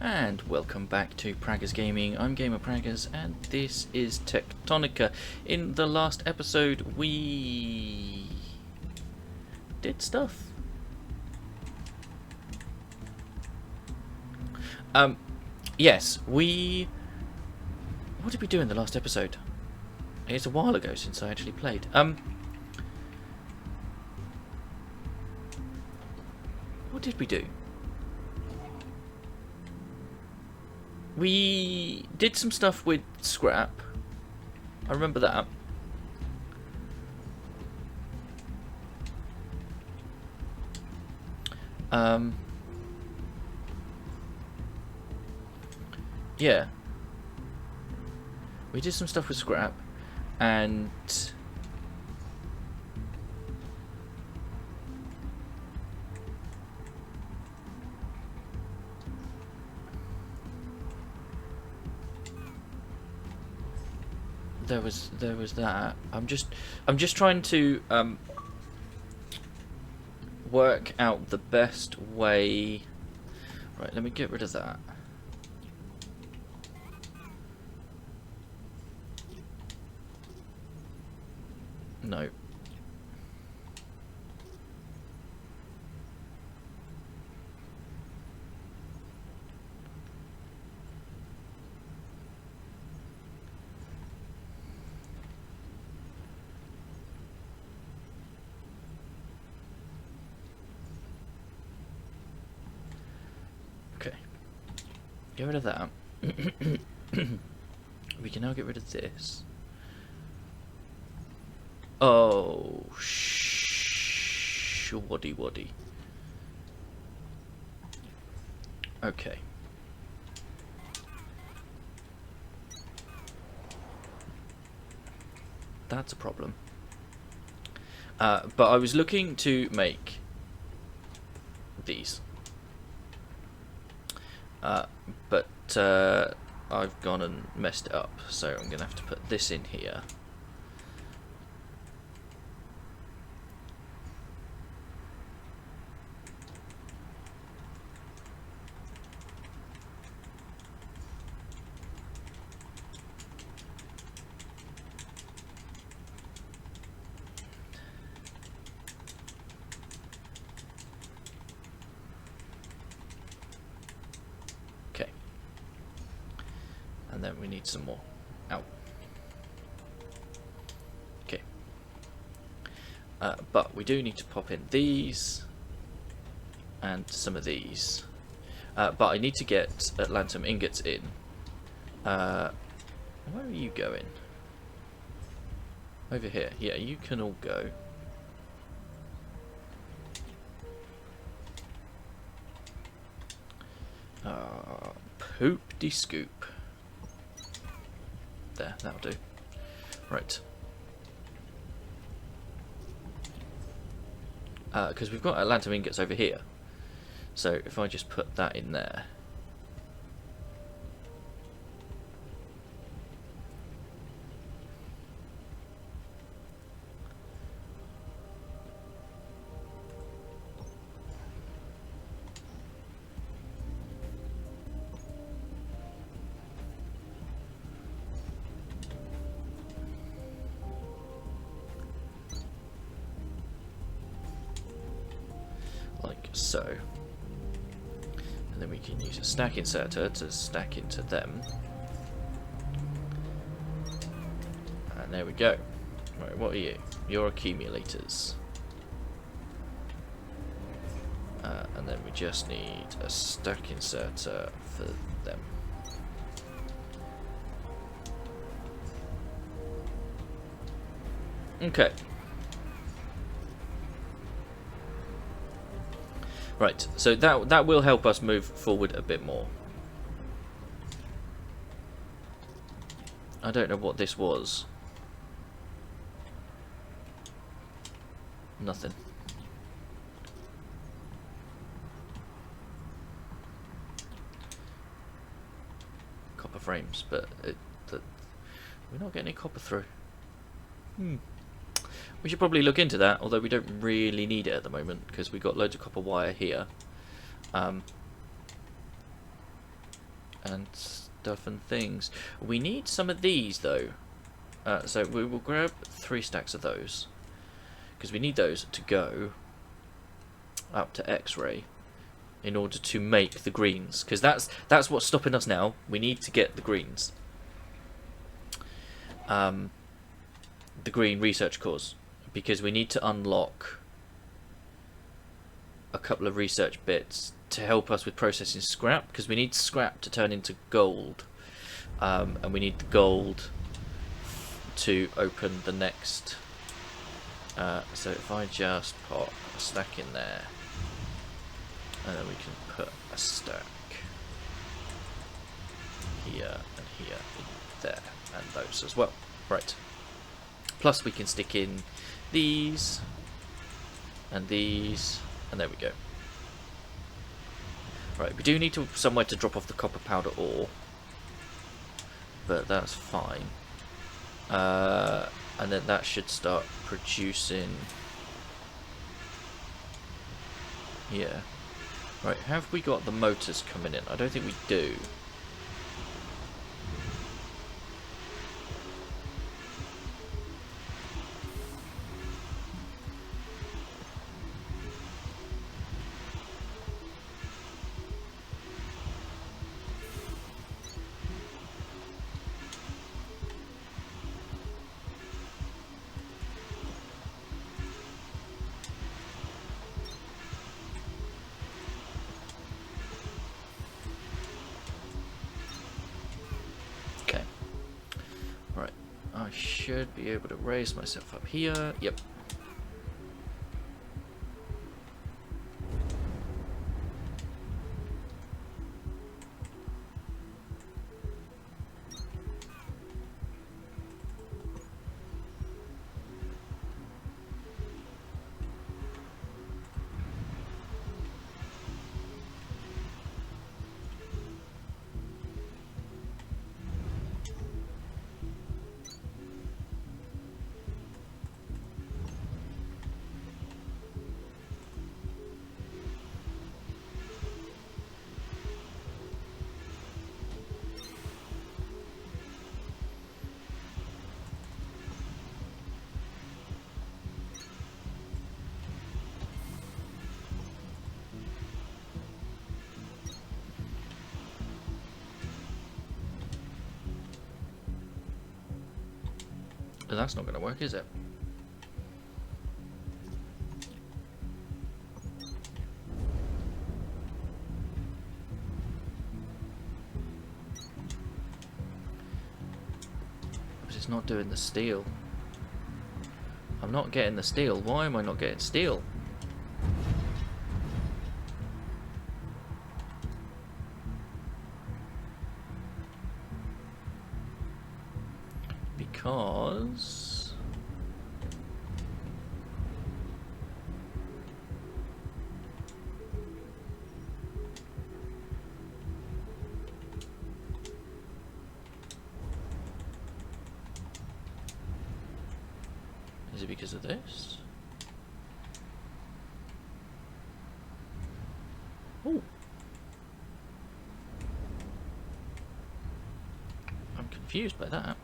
And welcome back to Praggers Gaming. I'm Gamer Praggers and this is Techtonica. In the last episode we did stuff. Yes, what did we do in the last episode? It's a while ago since I actually played. What did we do? We did some stuff with scrap. I remember that. Yeah. We did some stuff with scrap, and there was that. I'm just trying to work out the best way. Right, let me get rid of that. No. Okay. Get rid of that. We can now get rid of this. Oh, waddy waddy. Okay. That's a problem. But I was looking to make these. But I've gone and messed it up, so I'm going to have to put this in here. And then we need some more. Ow. Okay. But we do need to pop in these and some of these. But I need to get lanthanum ingots in. Where are you going? Over here. Yeah, you can all go. Poop-de-scoop. There, that'll do. Right. Because we've got lanthanum ingots over here. So if I just put that in there. Like so. And then we can use a stack inserter to stack into them. And there we go. Right, what are you? You're accumulators. And then we just need a stack inserter for them. Okay. Right, so that will help us move forward a bit more. I don't know what this was. Nothing. Copper frames, but we're not getting any copper through. We should probably look into that, although we don't really need it at the moment because we've got loads of copper wire here. and stuff and things. We need some of these though. So we will grab 3 stacks of those, because we need those to go up to X-ray in order to make the greens, because that's what's stopping us now. We need to get the greens, the green research cores, because we need to unlock a couple of research bits to help us with processing scrap, because we need scrap to turn into gold, and we need the gold to open the next. So if I just pop a stack in there, and then we can put a stack here and here in there, and those as well. Right. Plus we can stick in these, and these, and there we go. Right, we do need somewhere to drop off the copper powder ore, but that's fine. And then that should start producing. Yeah. Right, have we got the motors coming in? I don't think we do. I should be able to raise myself up here. Yep. But that's not going to work, is it? But it's not doing the steel. I'm not getting the steel. Why am I not getting steel? Because is it because of this? Oh, I'm confused by that.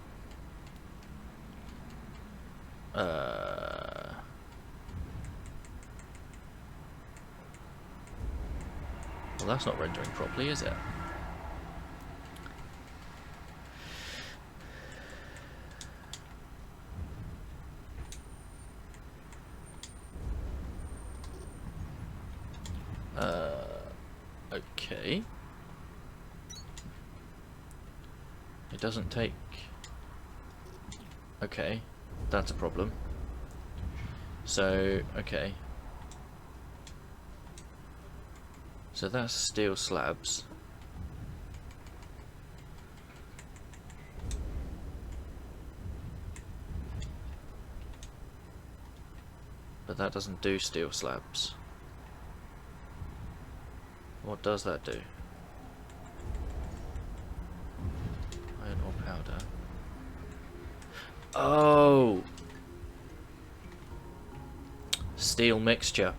Well, that's not rendering properly, is it? Okay. It doesn't take. Okay, that's a problem. So, okay. So that's steel slabs. But that doesn't do steel slabs. What does that do? Iron ore powder. Oh! Steel mixture.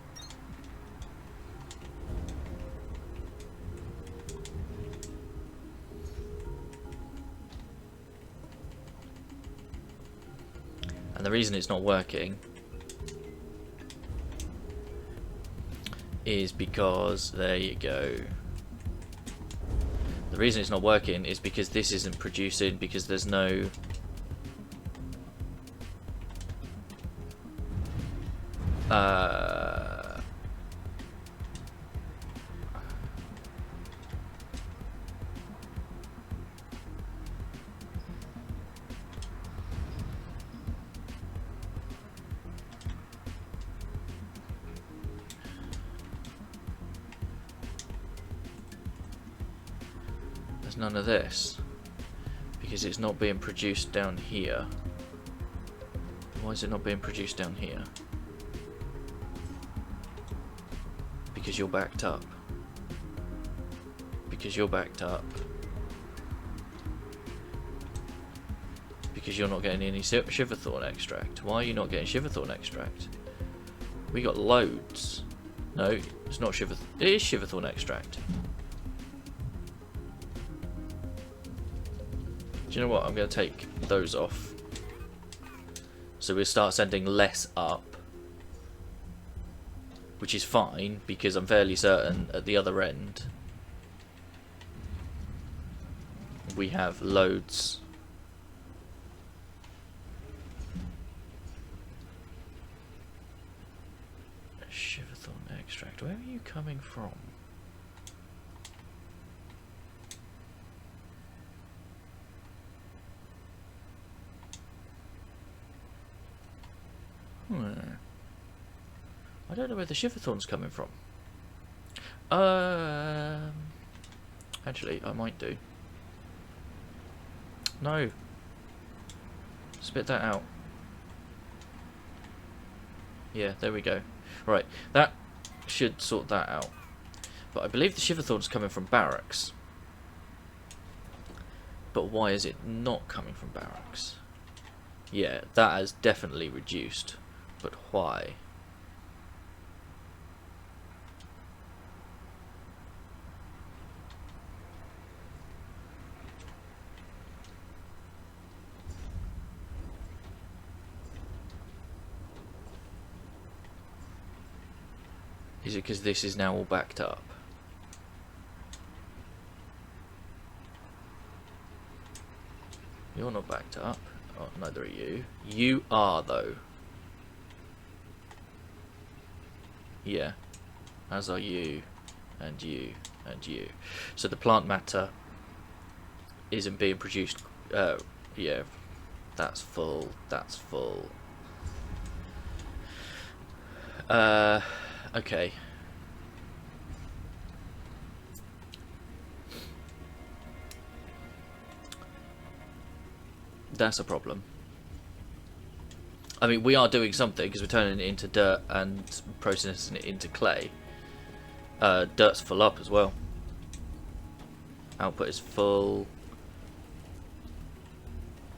the reason it's not working is because, there you go. The reason it's not working is because this isn't producing, because there's no... there's none of this, because it's not being produced down here. Why is it not being produced down here? Because you're backed up. Because you're backed up. Because you're not getting any Shiverthorn extract. Why are you not getting Shiverthorn extract? We got loads. No, it's not Shiverthorn. It is Shiverthorn extract. Do you know what? I'm going to take those off. So we'll start sending less up. Which is fine, because I'm fairly certain at the other end we have loads. Shiverthorn extract. Where are you coming from? I don't know where the Shiverthorn's coming from. Actually, I might do. No. Spit that out. Yeah, there we go. Right, that should sort that out. But I believe the Shiverthorn's coming from barracks. But why is it not coming from barracks? Yeah, that has definitely reduced. But why? Is it because this is now all backed up? You're not backed up. Oh, neither are you. You are, though. Yeah. As are you, and you, and you. So the plant matter isn't being produced. Yeah. That's full. That's full. Okay. That's a problem. I mean, we are doing something because we're turning it into dirt and processing it into clay. Dirt's full up as well. Output is full.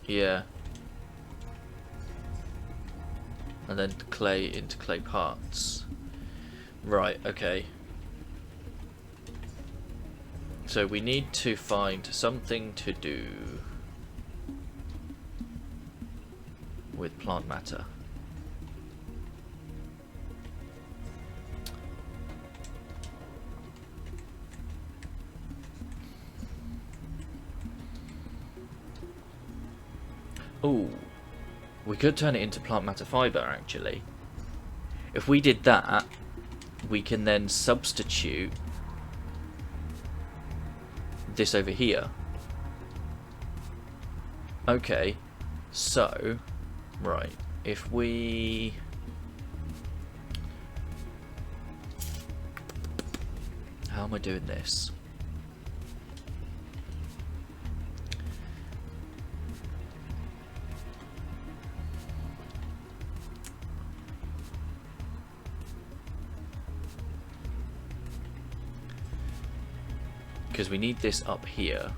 Yeah. And then clay into clay parts. Right, okay. So we need to find something to do with plant matter. Oh, we could turn it into plant matter fibre actually. If we did that, we can then substitute this over here. Okay, so, right, if we... How am I doing this? Because we need this up here.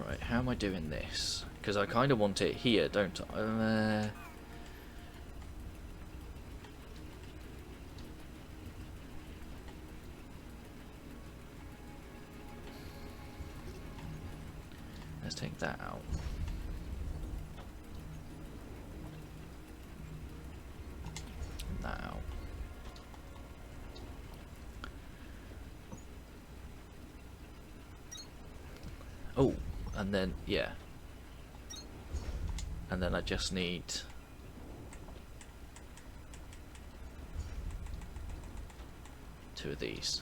Right, how am I doing this? Because I kind of want it here, don't I? Let's take that out. And that out. Oh, and then, yeah. And then I just need two of these.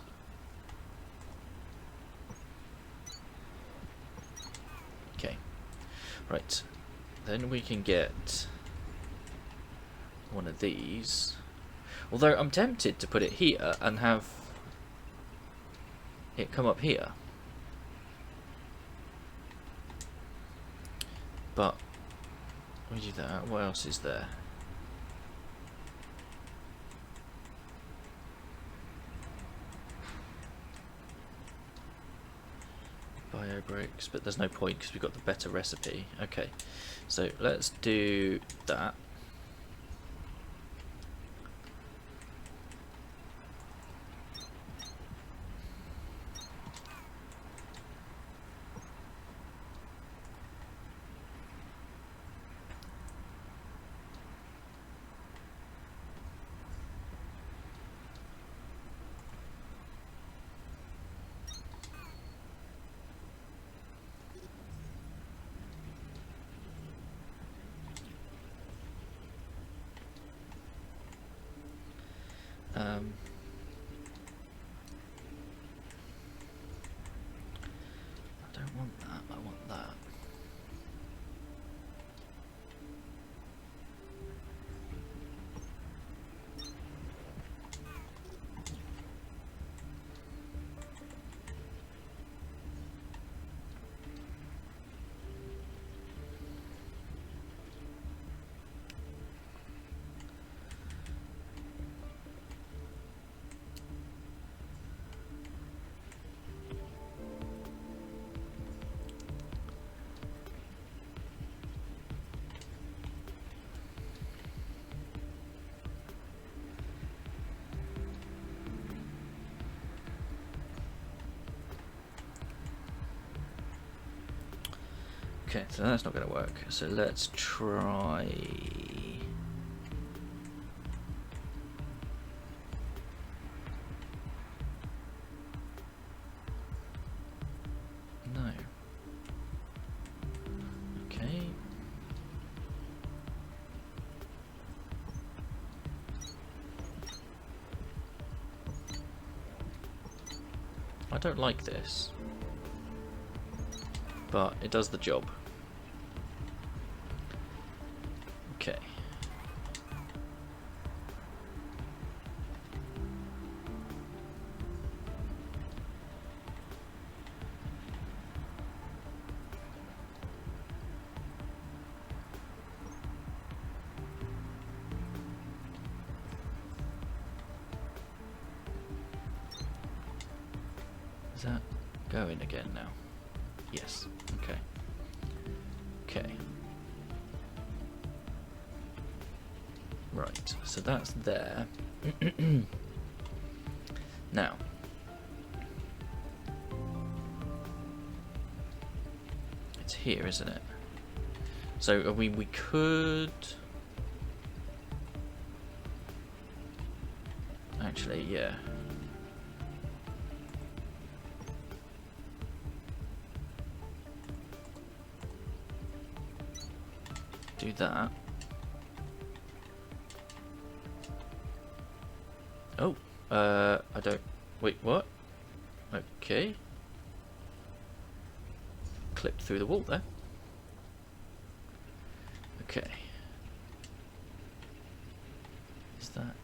Okay. Right. Then we can get one of these. Although I'm tempted to put it here and have it come up here. But we do that. What else is there? Bio bricks, but there's no point because we've got the better recipe. Okay, so let's do that. I don't want that, I want that. Okay, so that's not going to work. So let's try... No. Okay. I don't like this, but it does the job. Okay. Is that going again now? Yes. Okay. Okay. Right, so that's there. Now, it's here, isn't it? So we could actually, yeah. Do that. Oh, I don't... Wait, what? Okay. Clipped through the wall there. Okay. Is that...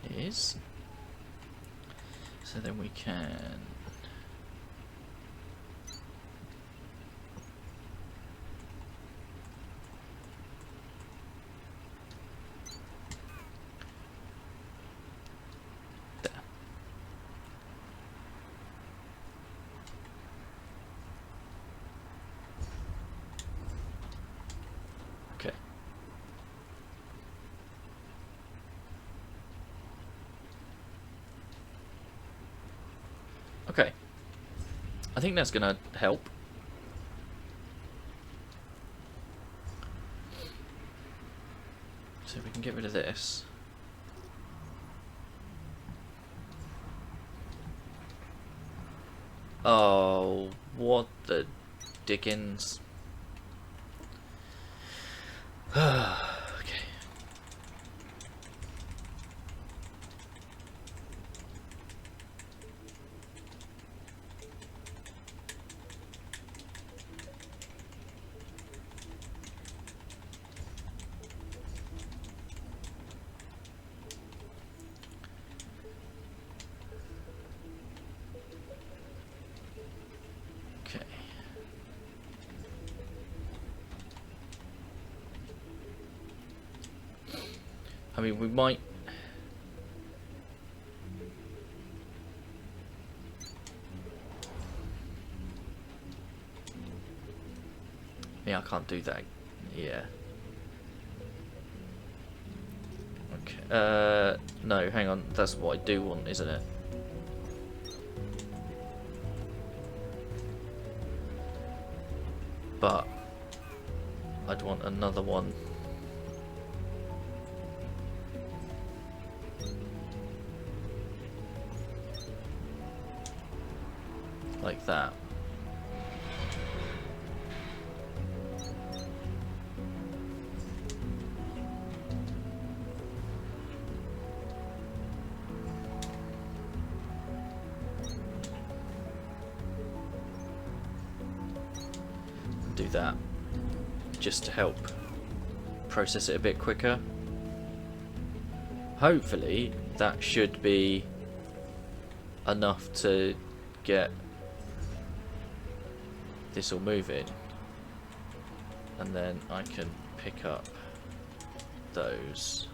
It is. So then we can... Okay. I think that's going to help. So we can get rid of this. Oh, what the dickens. Okay. Okay. I mean, we might... Yeah, I can't do that. Yeah. Okay. No, hang on. That's what I do want, isn't it? But I'd want another one. Like that. Do that just to help process it a bit quicker. Hopefully that should be enough to get this all moving, and then I can pick up those.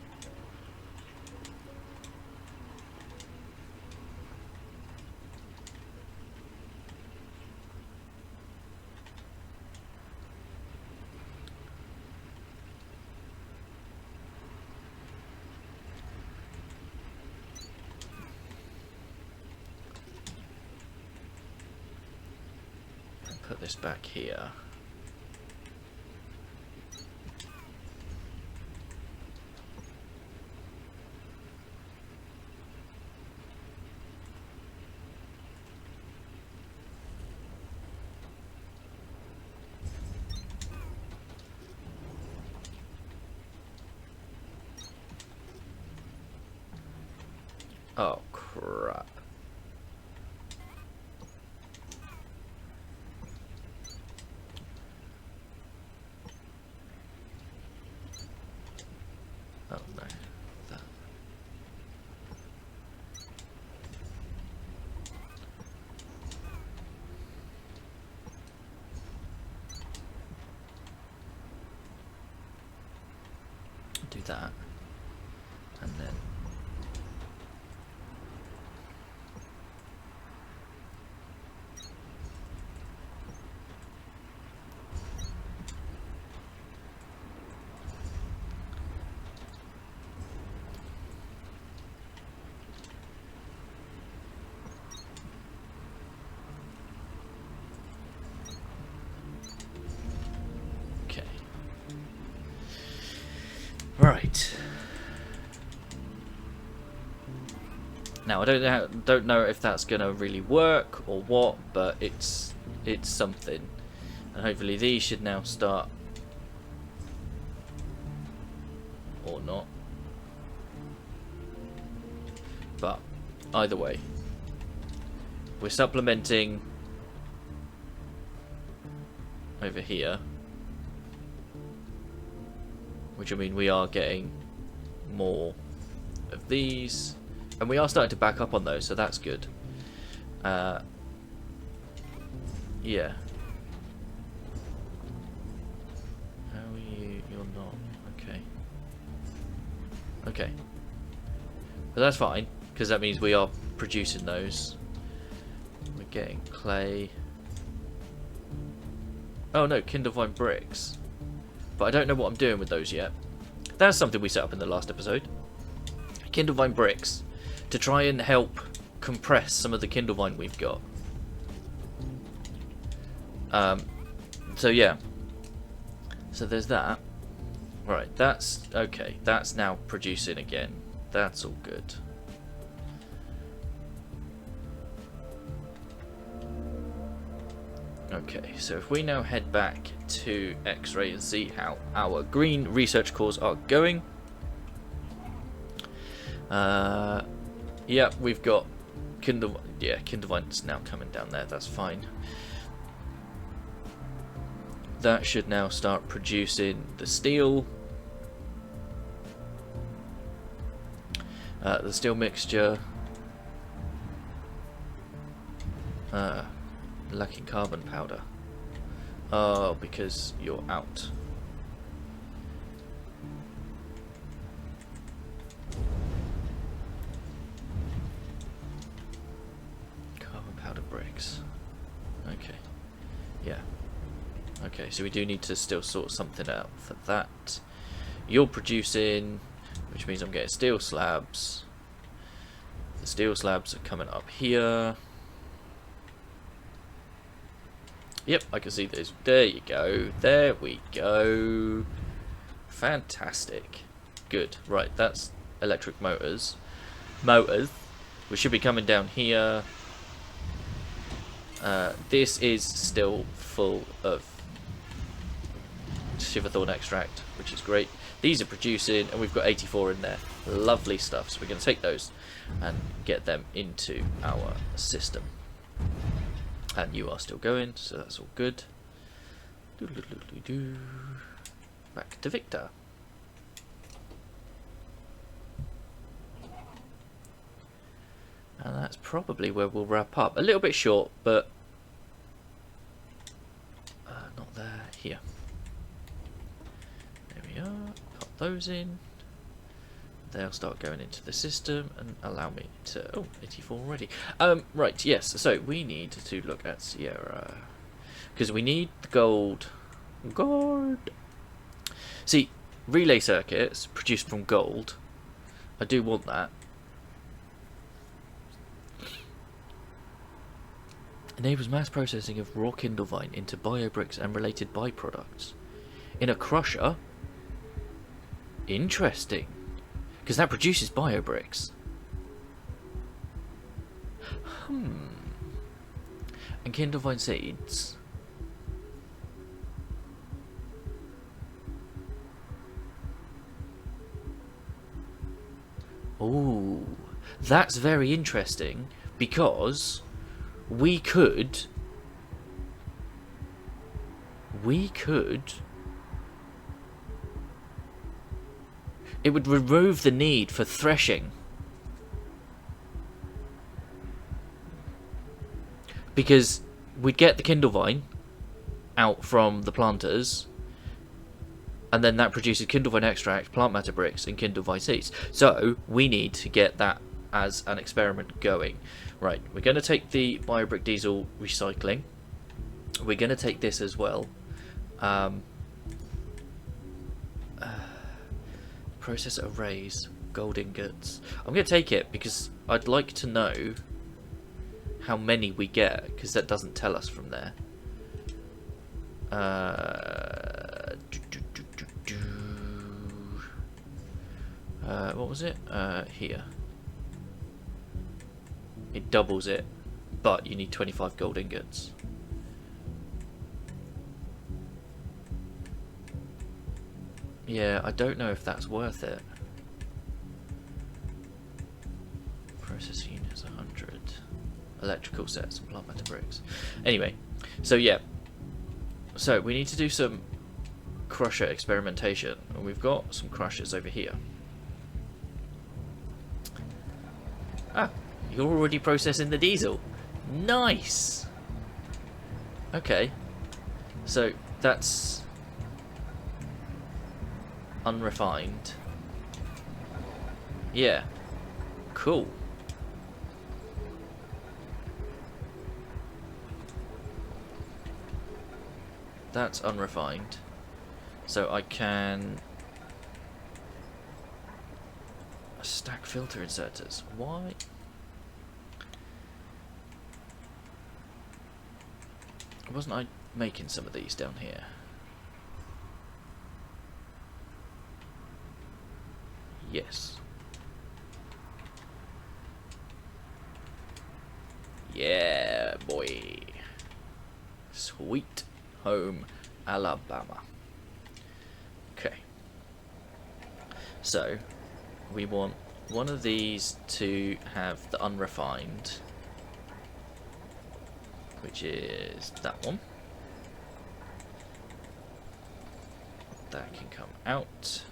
Put this back here. Oh, crap. Oh, no. That. Do that. And then... Right. Now I don't know if that's gonna really work or what, but it's something, and hopefully these should now start, or not. But either way, we're supplementing over here. Which, I mean, we are getting more of these, and we are starting to back up on those, so that's good. Yeah. How are you? You're not. Okay. Okay. But that's fine, because that means we are producing those. We're getting clay. Oh no, Kindlevine bricks. But I don't know what I'm doing with those yet. That's something we set up in the last episode. Kindlevine bricks. To try and help compress some of the Kindlevine we've got. So yeah. So there's that. Right, that's okay. That's now producing again. That's all good. Okay, so if we now head back to X-ray and see how our green research cores are going. Yeah, we've got Kindlevine's now coming down there. That's fine. That should now start producing the steel. The steel mixture. Lacking carbon powder. Oh, because you're out. Carbon powder bricks. Okay. Yeah. Okay, so we do need to still sort something out for that. You're producing, which means I'm getting steel slabs. The steel slabs are coming up here. Yep, I can see those. There you go. There we go. Fantastic. Good. Right, that's electric motors. We should be coming down here. This is still full of Shiverthorn extract, which is great. These are producing, and we've got 84 in there. Lovely stuff. So we're going to take those and get them into our system. And you are still going, so that's all good. Back to Victor. And that's probably where we'll wrap up. A little bit short, but not there. Here. There we are. Pop those in. They'll start going into the system and allow me to... Oh, 84 already. Right, yes. So we need to look at Sierra. Because we need the gold. Gold! See, relay circuits produced from gold. I do want that. Enables mass processing of raw Kindlevine into biobricks and related byproducts. In a crusher? Interesting. Because that produces biobricks. And Kindlevine seeds. Oh, that's very interesting because we could it would remove the need for threshing, because we'd get the Kindlevine out from the planters, and then that produces Kindlevine extract, plant matter bricks, and Kindlevine seeds. So we need to get that as an experiment going. Right, we're going to take the biobrick diesel recycling. We're going to take this as well. Process arrays, gold ingots. I'm going to take it because I'd like to know how many we get, because that doesn't tell us from there. What was it? Here. It doubles it, but you need 25 gold ingots. Yeah, I don't know if that's worth it. Processing units 100. Electrical sets and plant matter bricks. Anyway, so yeah. So we need to do some crusher experimentation, and we've got some crushers over here. Ah, you're already processing the diesel. Nice! Okay. So that's unrefined. Yeah. Cool. That's unrefined. So I can stack filter inserters. Why? Wasn't I making some of these down here? Yes. Yeah, boy. Sweet home Alabama. Okay. So, we want one of these to have the unrefined, which is that one. That can come out.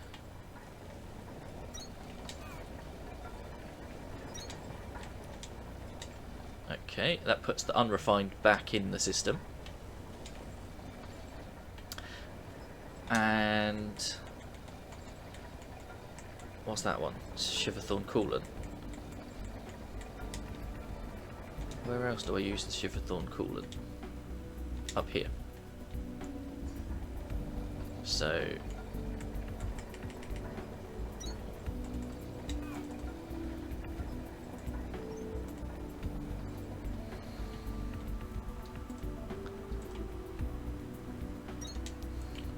Okay, that puts the unrefined back in the system. And what's that one? Shiverthorn coolant. Where else do I use the Shiverthorn coolant? Up here. So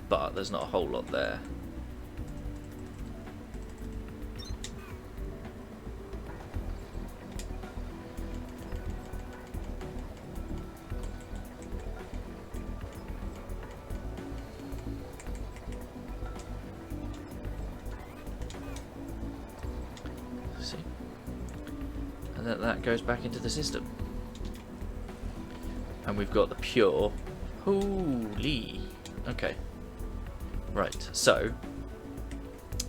but there's not a whole lot there. See? And that goes back into the system. And we've got the pure. Holy. Okay. Right, so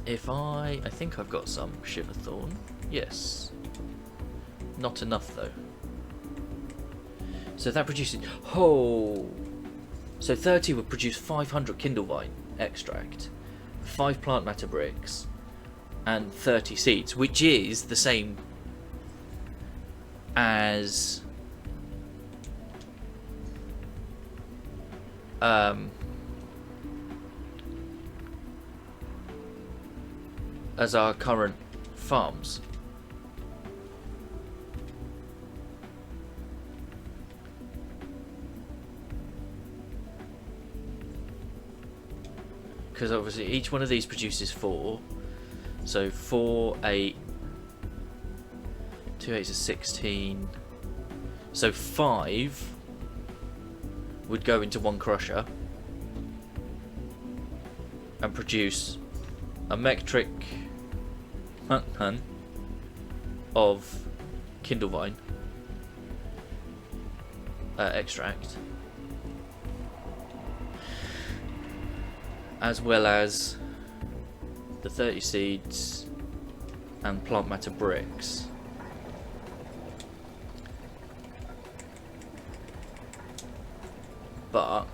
if I think I've got some Shiverthorn. Yes. Not enough though. So that produces so 30 would produce 500 Kindlevine extract, 5 plant matter bricks, and 30 seeds, which is the same as our current farms. Because obviously each one of these produces 4. So 4, 8, 2 8s are 16. So 5 would go into one crusher and produce a metric ton of Kindlevine extract, as well as the 30 seeds and plant matter bricks. But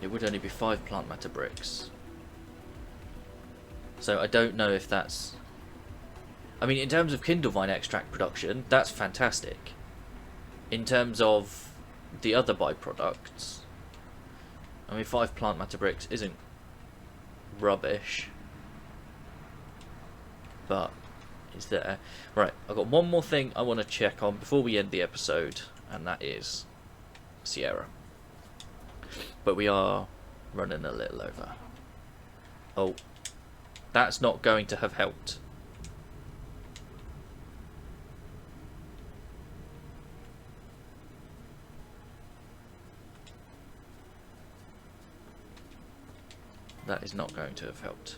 it would only be 5 plant matter bricks. So I don't know if that's... I mean, in terms of Kindlevine extract production, that's fantastic. In terms of the other byproducts, I mean, 5 plant matter bricks isn't rubbish, but it's there. Right, I've got one more thing I want to check on before we end the episode, and that is Sierra. But we are running a little over. Oh, that's not going to have helped. That is not going to have helped.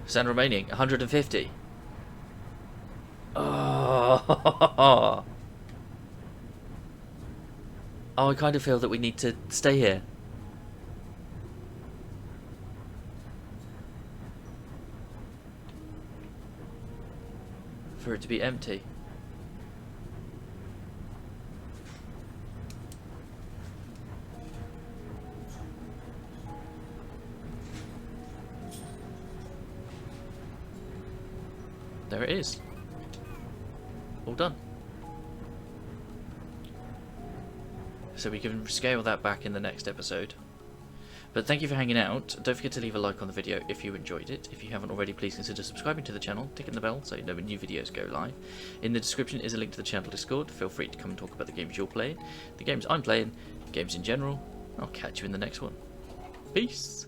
Sand remaining 150. Oh. Oh, I kind of feel that we need to stay here. For it to be empty. There it is. All done. So we can scale that back in the next episode. But thank you for hanging out. Don't forget to leave a like on the video if you enjoyed it. If you haven't already, please consider subscribing to the channel, ticking the bell so you know when new videos go live. In the description is a link to the channel Discord. Feel free to come and talk about the games you're playing, the games I'm playing, games in general. I'll catch you in the next one. Peace!